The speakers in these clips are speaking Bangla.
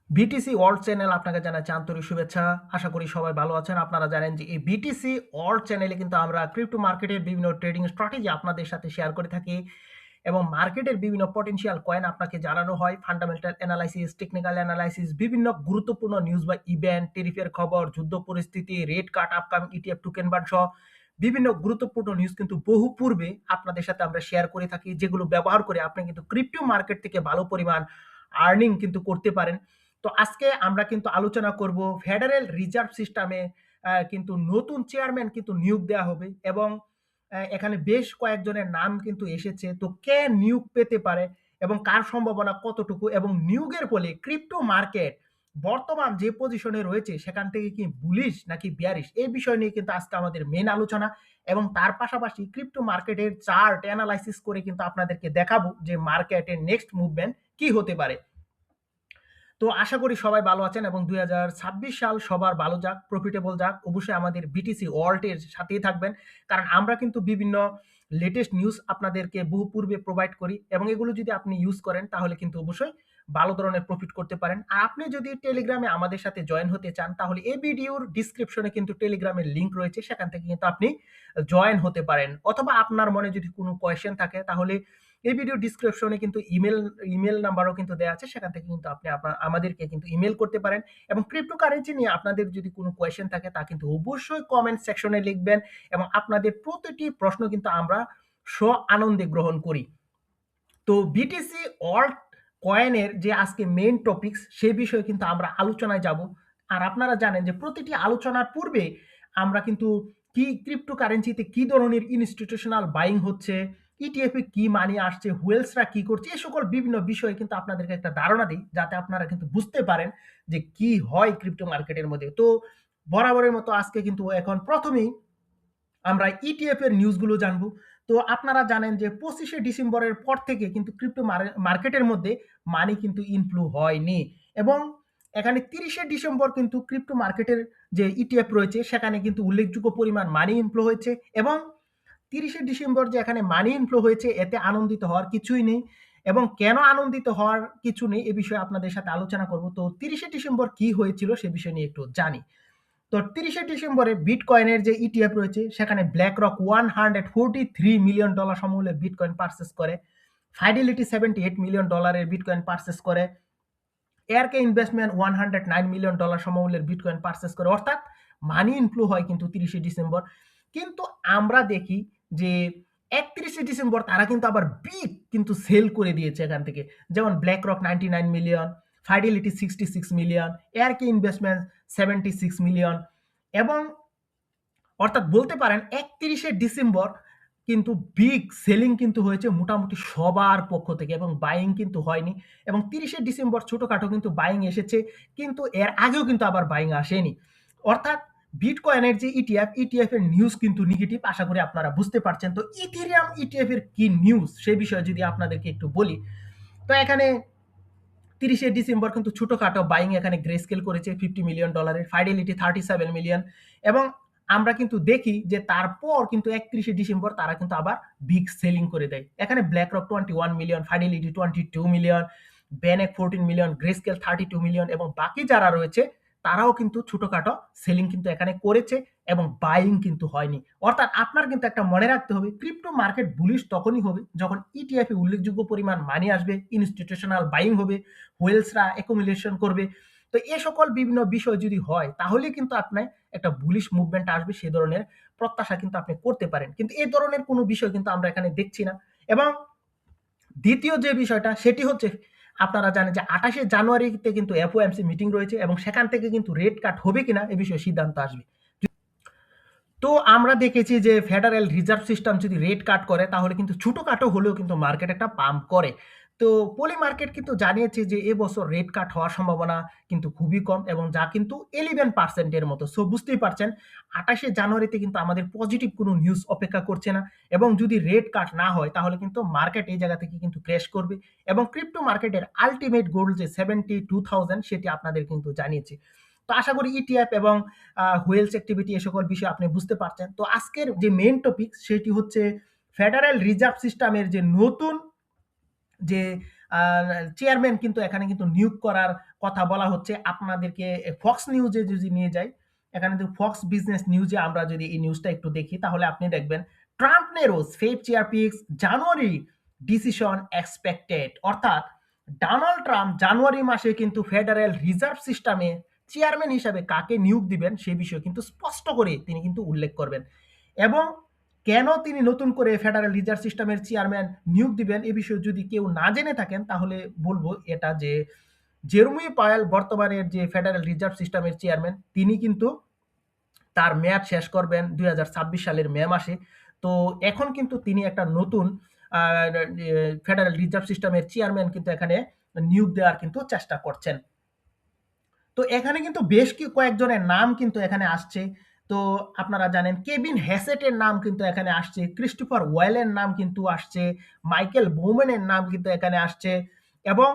বিটিসি ওয়ার্ল্ড চ্যানেল আপনাকে জানাচ্ছি আন্তরিক শুভেচ্ছা। আশা করি সবাই ভালো আছেন। আপনারা জানেন যে এই বিটিসি ওয়ার্ল্ড চ্যানেলে কিন্তু আমরা ক্রিপ্টো মার্কেটের বিভিন্ন ট্রেডিং স্ট্র্যাটেজি আপনাদের সাথে শেয়ার করে থাকি এবং মার্কেটের বিভিন্ন পটেনশিয়াল কয়েন আপনাকে জানানো হয়। ফান্ডামেন্টাল অ্যানালাইসিস, টেকনিক্যাল অ্যানালাইসিস, বিভিন্ন গুরুত্বপূর্ণ নিউজ বা ইভেন্ট, টেরিফের খবর, যুদ্ধ পরিস্থিতি, rate cut, upcoming ETF token বান সহ বিভিন্ন গুরুত্বপূর্ণ নিউজ কিন্তু বহু পূর্বে আপনাদের সাথে আমরা শেয়ার করে থাকি, যেগুলো ব্যবহার করে আপনি কিন্তু ক্রিপ্টো মার্কেট থেকে ভালো পরিমাণ আর্নিং কিন্তু করতে পারেন। তো আজকে আমরা কিন্তু আলোচনা করব ফেডারেল রিজার্ভ সিস্টেমে কিন্তু নতুন চেয়ারম্যান কিন্তু নিয়োগ দেওয়া হবে এবং এখানে বেশ কয়েকজনের নাম কিন্তু এসেছে। তো কে নিয়োগ পেতে পারে এবং কার সম্ভাবনা কতটুকু এবং নিয়োগের ফলে ক্রিপ্টো মার্কেট বর্তমান যে পজিশনে রয়েছে সেখান থেকে কি বুলিশ নাকি বিয়ারিশ, এই বিষয় নিয়ে কিন্তু আজকে আমাদের মেন আলোচনা। এবং তার পাশাপাশি ক্রিপ্টো মার্কেটের চার্ট অ্যানালাইসিস করে কিন্তু আপনাদেরকে দেখাবো যে মার্কেটের নেক্সট মুভমেন্ট কি হতে পারে। তো আশা করি সবাই ভালো আছেন এবং 2026 সাল সবার ভালো যাক, প্রফিটেবল যাক। অবশ্যই আমাদের বিটিসি ওয়ার্ল্ডের সাথেই থাকবেন, কারণ আমরা কিন্তু বিভিন্ন লেটেস্ট নিউজ আপনাদেরকে বহু পূর্বে প্রোভাইড করি এবং এগুলো যদি আপনি ইউজ করেন তাহলে কিন্তু অবশ্যই ভালো ধরনের প্রফিট করতে পারেন। আর আপনি যদি টেলিগ্রামে আমাদের সাথে জয়েন হতে চান তাহলে এই ভিডিওর ডিসক্রিপশনে কিন্তু টেলিগ্রামের লিঙ্ক রয়েছে, সেখান থেকে কিন্তু আপনি জয়েন হতে পারেন। অথবা আপনার মনে যদি কোনো কোয়েশ্চেন থাকে তাহলে এই ভিডিও ডিসক্রিপশনে কিন্তু ইমেল নাম্বারও কিন্তু দেওয়া আছে, সেখান থেকে কিন্তু আপনি আমাদেরকে কিন্তু ইমেল করতে পারেন। এবং ক্রিপ্টোকারেন্সি নিয়ে আপনাদের যদি কোনো কোয়েশ্চেন থাকে তা কিন্তু অবশ্যই কমেন্ট সেকশনে লিখবেন এবং আপনাদের প্রতিটি প্রশ্ন কিন্তু আমরা আনন্দে গ্রহণ করি। তো বিটিসি অল্ট কয়েনের যে আজকে মেইন টপিকস সেই বিষয়ে কিন্তু আমরা আলোচনায় যাব। আর আপনারা জানেন যে প্রতিটি আলোচনার পূর্বে আমরা কিন্তু কি ক্রিপ্টোকারেন্সিতে কি ধরনের ইনস্টিটিউশনাল বাইং হচ্ছে, ইটিএফ এ কি মানি আসছে, হুয়েলসরা কি করছে, এই সকল বিভিন্ন বিষয়ে কিন্তু আপনাদেরকে একটা ধারণা দিই যাতে আপনারা কিন্তু বুঝতে পারেন যে কি হয় ক্রিপ্টো মার্কেটের মধ্যে। তো বরাবরের মতো আজকে কিন্তু এখন প্রথমেই আমরা ইটিএফ এর নিউজগুলো জানবো। তো আপনারা জানেন যে 25শে ডিসেম্বরের পর থেকে কিন্তু ক্রিপ্টো মার্কেটের মধ্যে মানি কিন্তু ইনফ্লো হয়নি এবং এখানে 30শে ডিসেম্বর কিন্তু ক্রিপ্টো মার্কেটের যে ইটিএফ রয়েছে সেখানে কিন্তু উল্লেখযোগ্য পরিমাণ মানি ইনফ্লো হয়েছে এবং 30শে ডিসেম্বর যে এখানে মানি ইনফ্লো হয়েছে এতে আনন্দিত হওয়ার কিছুই নেই। এবং কেন আনন্দিত হওয়ার কিছু নেই এ বিষয়ে আপনাদের সাথে আলোচনা করব। তো 30শে ডিসেম্বর কি হয়েছিল সে বিষয় নিয়ে একটু জানি। তো 30শে ডিসেম্বরে বিটকয়েনের যে ইটিএফ রয়েছে সেখানে ব্ল্যাকরক $143 মিলিয়ন সমমূল্যের বিটকয়েন পারচেস করে, ফাইডেলিটি $78 মিলিয়ন বিটকয়েন পারচেস করে, এয়ারকে ইনভেস্টমেন্ট $109 মিলিয়ন সমমূল্যের বিটকয়েন পারচেস করে। অর্থাৎ মানি ইনফ্লো হয় কিন্তু 30শে ডিসেম্বর। কিন্তু আমরা দেখি যে 31শে ডিসেম্বর তারা কিন্তু আবার বিগ কিন্তু সেল করে দিয়েছে এখান থেকে। যেমন BlackRock 99 million, Fidelity 66 million, ARK investment 76 million এবং অর্থাৎ বলতে পারেন 31শে ডিসেম্বর কিন্তু বিগ সেলিং কিন্তু হয়েছে মোটামুটি সবার পক্ষ থেকে এবং বাইং কিন্তু হয়নি। এবং 30শে ডিসেম্বর ছোটখাটো কিন্তু বাইং এসেছে, কিন্তু এর আগেও কিন্তু আবার বাইং আসেনি। অর্থাৎ বিটকয়েনের যে ইটিএফ এর নিউজ কিন্তু নেগেটিভ, আশা করি আপনারা বুঝতে পারছেন। তো ইথেরিয়াম ইটিএফ এর কি নিউজ সে বিষয়ে যদি আপনাদেরকে একটু বলি, তো এখানে 30শে ডিসেম্বর কিন্তু ছোটখাটো বাইং এখানে গ্রে স্কেল করেছে $50 মিলিয়ন, ফাইডেলিটি 37 মিলিয়ন এবং আমরা কিন্তু দেখি যে তারপর কিন্তু 31শে ডিসেম্বর তারা কিন্তু আবার বিগ সেলিং করে দেয়। এখানে BlackRock 21 million, Fidelity 22 million, VanEck 14 million, grayscale 32 million এবং বাকি যারা রয়েছে তারাও কিন্তু ছোটখাটো সেলিং কিন্তু এখানে করেছে এবং বাইং কিন্তু হয়নি। অর্থাৎ আপনার কিন্তু একটা মনে রাখতে হবে, ক্রিপ্টো মার্কেট বুলিশ তখনই হবে যখন ইটিএফ এ উল্লেখযোগ্য পরিমাণ মানি আসবে, ইনস্টিটিউশনাল বাইং হবে, হোয়েলসরা অ্যাকুমুলেশন করবে। তো এ সকল বিভিন্ন বিষয় যদি হয় তাহলে কিন্তু আপনার একটা বুলিশ মুভমেন্ট আসবে, সে ধরনের প্রত্যাশা কিন্তু আপনি করতে পারেন। কিন্তু এই ধরনের কোনো বিষয় কিন্তু আমরা এখানে দেখছি না। এবং দ্বিতীয় যে বিষয়টা সেটি হচ্ছে, আপনারা জানেন যে 28শে জানুয়ারিতে কিন্তু এফওএমসি মিটিং রয়েছে এবং সেখান থেকে কিন্তু রেট কাট হবে কিনা এ বিষয়ে সিদ্ধান্ত আসবে। তো আমরা দেখেছি যে ফেডারেল রিজার্ভ সিস্টেম যদি রেট কাট করে তাহলে কিন্তু ছোটখাটো হলেও কিন্তু মার্কেট একটা পাম্প করে। তো পলি মার্কেট কিন্তু জানিয়েছে যে এবছর রেট কাট হওয়ার সম্ভাবনা কিন্তু খুবই কম এবং যা কিন্তু 11% এর মতো। সো বুঝতেই পারছেন 28শে জানুয়ারিতে কিন্তু আমাদের পজিটিভ কোনো নিউজ অপেক্ষা করছে না এবং যদি রেট কাট না হয় তাহলে কিন্তু মার্কেট এই জায়গা থেকে কিন্তু ক্র্যাশ করবে এবং ক্রিপ্টো মার্কেটের আল্টিমেট গোল যে 72,000 সেটি আপনাদের কিন্তু জানিয়েছে। তো আশা করি ইটিএফ এবং হুয়েলস অ্যাক্টিভিটি এ সকল বিষয় আপনি বুঝতে পারছেন। তো আজকের যে মেইন টপিক সেটি হচ্ছে ফেডারেল রিজার্ভ সিস্টেমের যে নতুন যে চেয়ারম্যান কিন্তু এখানে কিন্তু নিয়োগ করার কথা বলা হচ্ছে। আপনাদেরকে ফক্স নিউজে যদি নিয়ে যাই, এখানে কিন্তু ফক্স বিজনেস নিউজে আমরা যদি এই নিউজটা একটু দেখি তাহলে আপনি দেখবেন ট্রাম্প নেরোস ফেড চেয়ার পিক্স জানুয়ারি ডিসিশন এক্সপেক্টেড, অর্থাৎ ডোনাল্ড ট্রাম্প জানুয়ারি মাসে কিন্তু ফেডারেল রিজার্ভ সিস্টেমে চেয়ারম্যান হিসাবে কাকে নিয়োগ দিবেন সে বিষয়ে কিন্তু স্পষ্ট করে তিনি কিন্তু উল্লেখ করবেন। এবং কেন তিনি নতুন করে ফেডারেল রিজার্ভ সিস্টেমের চেয়ারম্যান নিয়োগ দিবেন এ বিষয়ে যদি কেউ না জেনে থাকেন তাহলে বলবো এটা যে জেরমি পাওয়েল বর্তমানের যে ফেডারেল রিজার্ভ সিস্টেমের চেয়ারম্যান তিনি কিন্তু তার মেয়াদ শেষ করবেন 2026 সালের মে মাসে। তো এখন কিন্তু তিনি একটা নতুন ফেডারেল রিজার্ভ সিস্টেমের চেয়ারম্যান কিন্তু এখানে নিয়োগ দেওয়ার কিন্তু চেষ্টা করছেন। তো এখানে কিন্তু বেশ কয়েকজনের নাম কিন্তু এখানে আসছে। তো আপনারা জানেন কেভিন হ্যাসেটের নাম কিন্তু এখানে আসছে, ক্রিস্টোফার ওয়েলের নাম কিন্তু আসছে, মাইকেল বোমেনের নাম কিন্তু এখানে আসছে এবং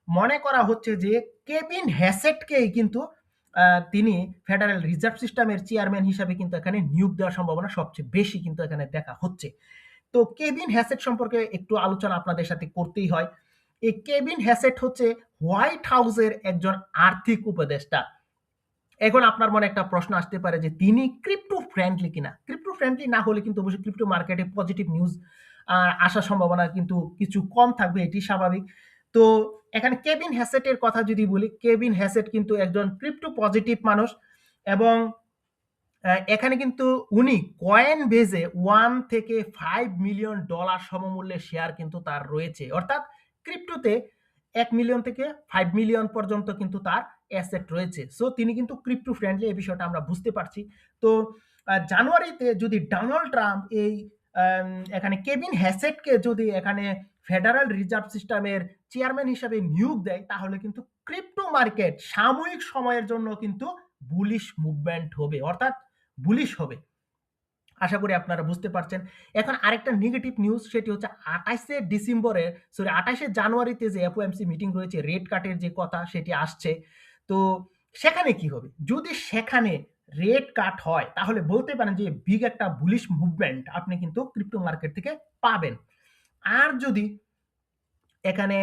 মনে করা হচ্ছে যে কেভিন হ্যাসেটকেই কিন্তু তিনি ফেডারেল রিজার্ভ সিস্টেমের চেয়ারম্যান হিসাবে কিন্তু এখানে নিয়োগ দেওয়ার সম্ভাবনা সবচেয়ে বেশি কিন্তু এখানে দেখা হচ্ছে। তো কেভিন হ্যাসেট সম্পর্কে একটু আলোচনা আপনাদের সাথে করতেই হয়। এই কেভিন হ্যাসেট হচ্ছে হোয়াইট হাউসের একজন আর্থিক উপদেষ্টা। এখন আপনার মনে একটা প্রশ্ন আসতে পারে যে তিনি ক্রিপ্টো ফ্রেন্ডলি কিনা। ক্রিপ্টো ফ্রেন্ডলি না হলে কিন্তু অবশ্যই ক্রিপ্টো মার্কেটে পজিটিভ নিউজ আসার সম্ভাবনা কিন্তু কিছু কম থাকবে, এটি স্বাভাবিক। তো এখানে কেভিন হ্যাসেটের কথা যদি বলি, কেভিন হ্যাসেট কিন্তু একজন ক্রিপ্টো পজিটিভ মানুষ এবং এখানে কিন্তু উনি কয়েন বেজে 1 থেকে 5 মিলিয়ন ডলার সমমূল্যের শেয়ার কিন্তু তার রয়েছে, অর্থাৎ ক্রিপ্টোতে 1 মিলিয়ন থেকে 5 মিলিয়ন পর্যন্ত কিন্তু তার অ্যাসেট রয়েছে। সো তিনি কিন্তু ক্রিপ্টো ফ্রেন্ডলি, এই বিষয়টা আমরা বুঝতে পারছি। তো জানুয়ারিতে যদি ডোনাল্ড ট্রাম্প এই এখানে কেভিন হ্যাসেটকে যদি এখানে ফেডারেল রিজার্ভ সিস্টেমের চেয়ারম্যান হিসাবে নিয়োগ দেয় তাহলে কিন্তু ক্রিপ্টো মার্কেট সাময়িক সময়ের জন্য কিন্তু বুলিশ মুভমেন্ট হবে, অর্থাৎ বুলিশ হবে। আশা করি আপনারা বুঝতে পারছেন। এখন আরেকটা নেগেটিভ নিউজ, সেটি হচ্ছে 28 জানুয়ারিতে যে এফওএমসি মিটিং রয়েছে, রেড কাটের যে কথা সেটি আসছে। তো সেখানে কি হবে? যদি সেখানে রেড কাট হয় তাহলে বলতে পারেন যে বিগ একটা বুলিশ মুভমেন্ট আপনি কিন্তু ক্রিপ্টো মার্কেট থেকে পাবেন। আর যদি এখানে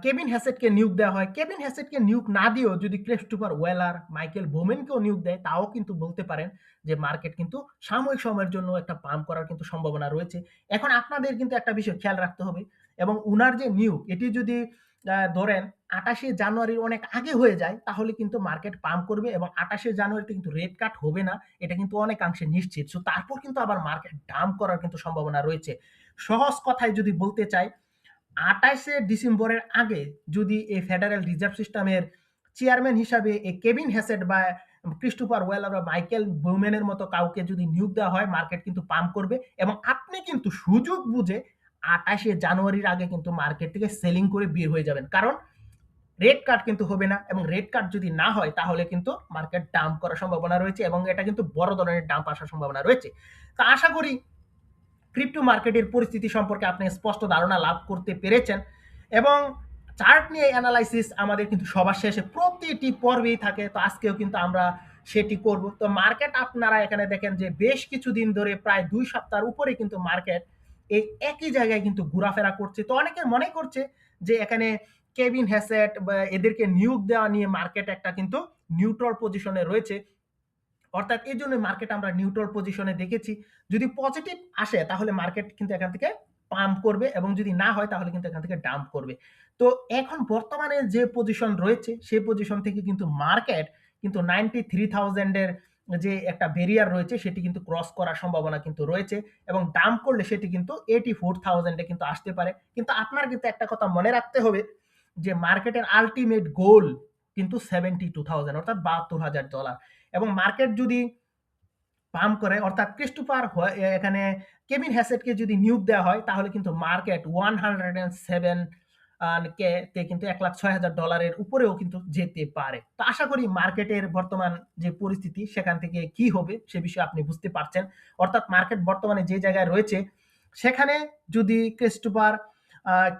কেভিন হ্যাসেটকে নিয়োগ দেওয়া হয়, কেভিন হ্যাসেটকে নিয়োগ না দিয়েও যদি ক্রিস্টোফার ওয়েলার, মাইকেল বোমেনকেও নিয়োগ দেয় তাও কিন্তু বলতে পারেন যে মার্কেট কিন্তু সাময়িক সময়ের জন্য একটা পাম্প করার কিন্তু সম্ভাবনা রয়েছে। এখন আপনাদের কিন্তু একটা বিষয় খেয়াল রাখতে হবে এবং উনার যে নিয়োগ এটি যদি ধরেন 28 জানুয়ারির অনেক আগে হয়ে যায় তাহলে কিন্তু মার্কেট পাম্প করবে এবং 28 জানুয়ারিতে কিন্তু রেড কাট হবে না, এটা কিন্তু অনেকাংশে নিশ্চিত। সো তারপর কিন্তু আবার মার্কেট ডাম্প করার কিন্তু সম্ভাবনা রয়েছে। সহজ কথায় যদি বলতে চাই, 28 ডিসেম্বরের আগে যদি এই ফেডারেল রিজার্ভ সিস্টেমের চেয়ারম্যান হিসাবে এই কেভিন হ্যাসেট বা ক্রিস্টোফার ওয়েলার বা মাইকেল বোমেনের মতো কাউকে যদি নিয়োগ দেওয়া হয় মার্কেট কিন্তু পাম্প করবে এবং আপনি কিন্তু সুযোগ বুঝে 28 জানুয়ারির আগে কিন্তু মার্কেট থেকে সেলিং করে বের হয়ে যাবেন, কারণ রেড কার্ড কিন্তু হবে না এবং রেড কার্ড যদি না হয় তাহলে কিন্তু মার্কেট ডাম্প করার সম্ভাবনা রয়েছে এবং এটা কিন্তু বড় ধরনের ডাম্প আসার সম্ভাবনা রয়েছে। তো আশা করি ক্রিপ্টো মার্কেটের পরিস্থিতি সম্পর্কে আপনি স্পষ্ট ধারণা লাভ করতে পেরেছেন এবং চার্ট নিয়ে অ্যানালাইসিস আমাদের কিন্তু সবার শেষে প্রতিটি পর্বেই থাকে। তো আজকেও কিন্তু আমরা সেটি করব। তো মার্কেট আপনারা এখানে দেখেন যে বেশ কিছুদিন ধরে প্রায় 2 সপ্তাহের উপরে কিন্তু মার্কেট এই একই জায়গায় কিন্তু ঘোরাফেরা করছে। তো অনেকে মনে করছে যে এখানে কেভিন হ্যাসেট বা এদেরকে নিয়োগ দেওয়া নিয়ে মার্কেট একটা কিন্তু নিউট্রাল পজিশনে রয়েছে, অর্থাৎ এই জন্য মার্কেট আমরা নিউট্রাল পজিশনে দেখেছি। যদি পজিটিভ আসে তাহলে মার্কেট কিন্তু এখান থেকে পাম্প করবে এবং যদি না হয় তাহলে কিন্তু এখান থেকে ডাম্প করবে। তো এখন বর্তমানে যে পজিশন রয়েছে সেই পজিশন থেকে কিন্তু মার্কেট কিন্তু 93,000 এর যে একটা ব্যারিয়ার রয়েছে সেটি কিন্তু ক্রস করার সম্ভাবনা কিন্তু রয়েছে এবং ডাম্প করলে সেটি কিন্তু 84,000 এ কিন্তু আসতে পারে। কিন্তু আপনার কিন্তু একটা কথা মনে রাখতে হবে যে মার্কেটের আল্টিমেট গোল কিন্তু 72,000 অর্থাৎ $72,000 এবং মার্কেট যদি পাম্প করে অর্থাৎ ক্রিস্টোফার এখানে কেভিন হ্যাসেটকে যদি নিয়োগ দেওয়া হয় তাহলে কিন্তু মার্কেট 107 কে তে কিন্তু $106,000 উপরেও কিন্তু যেতে পারে। তো আশা করি মার্কেটের বর্তমান যে পরিস্থিতি সেখান থেকে কি হবে সে বিষয়ে আপনি বুঝতে পারছেন। অর্থাৎ মার্কেট বর্তমানে যে জায়গায় রয়েছে সেখানে যদি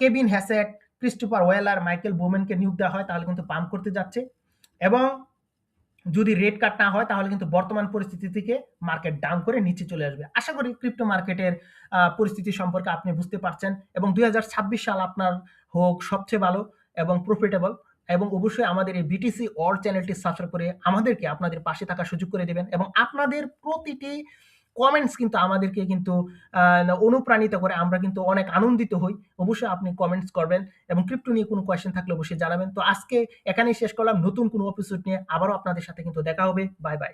কেভিন হ্যাসেট, ক্রিস্টোফার ওয়েলার, মাইকেল বোমেনকে নিয়োগ দেওয়া হয় তাহলে কিন্তু পাম্প করতে যাচ্ছে এবং যদি রেড কাট না হয় তাহলে কিন্তু বর্তমান পরিস্থিতি থেকে মার্কেট ডাউন করে নিচে চলে আসবে। আশা করি ক্রিপ্টো মার্কেটের পরিস্থিতি সম্পর্কে আপনি বুঝতে পারছেন এবং 2026 সাল আপনার হোক সবচেয়ে ভালো এবং প্রফিটেবল, এবং অবশ্যই আমাদের এই বিটিসি অল চ্যানেলটি সাবস্ক্রাইব করে আমাদেরকে আপনাদের পাশে থাকার সুযোগ করে দিবেন, এবং আপনাদের প্রতিটি কমেন্টস কিন্তু আমাদেরকে কিন্তু অনুপ্রাণিত করে, আমরা কিন্তু অনেক আনন্দিত হই। অবশ্যই আপনি কমেন্টস করবেন এবং ক্রিপ্টো নিয়ে কোনো কোয়েশ্চেন থাকলে অবশ্যই জানাবেন। তো আজকে এখানেই শেষ করলাম। নতুন কোনো এপিসোড নিয়ে আবারও আপনাদের সাথে কিন্তু দেখা হবে। Bye bye.